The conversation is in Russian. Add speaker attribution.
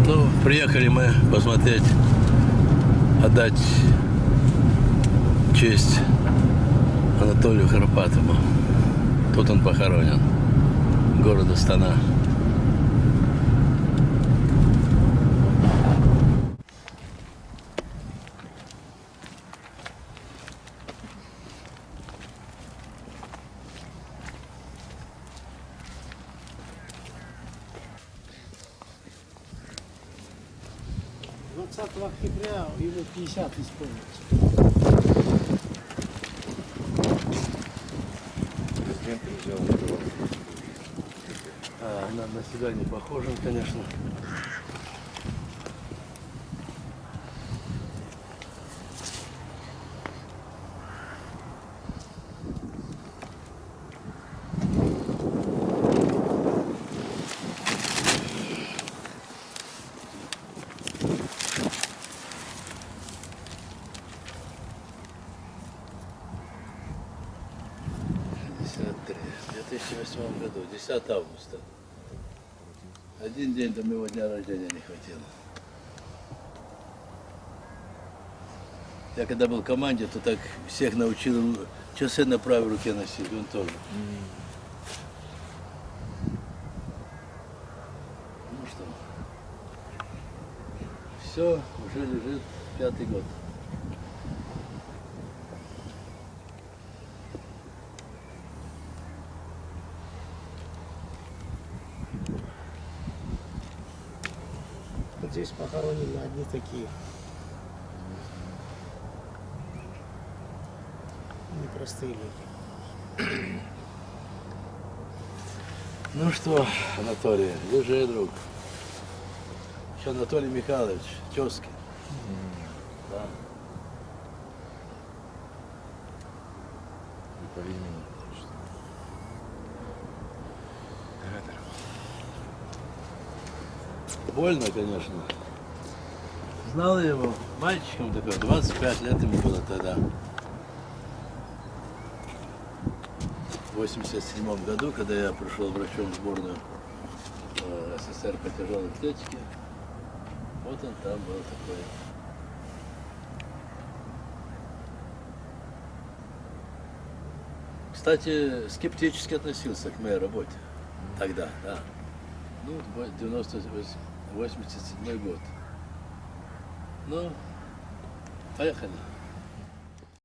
Speaker 1: Ну, приехали мы посмотреть, отдать честь Анатолию Храпатому. Тут он похоронен, город Астана.
Speaker 2: Октября ему 50 исполнится.
Speaker 3: Президент приезжал.
Speaker 1: На себя не похож, конечно. В 2008 году, 10 августа. Один день до моего дня рождения не хватило. Я когда был в команде, то так всех научил часы на правой руке носить, он тоже. Ну что, все, уже лежит 5-й год.
Speaker 2: Вот здесь похоронены одни такие. Непростые люди.
Speaker 1: Ну что, Анатолий, лежи, друг. Еще Анатолий Михайлович, тезки. Да.
Speaker 3: И по времени.
Speaker 1: Больно, конечно. Знал я его мальчиком такой, 25 лет ему было тогда. В 87 году, когда я пришел врачом в сборную СССР по тяжелой атлетике, вот он там был такой. Кстати, скептически относился к моей работе тогда, да. Ну, 87 год. Ну, поехали.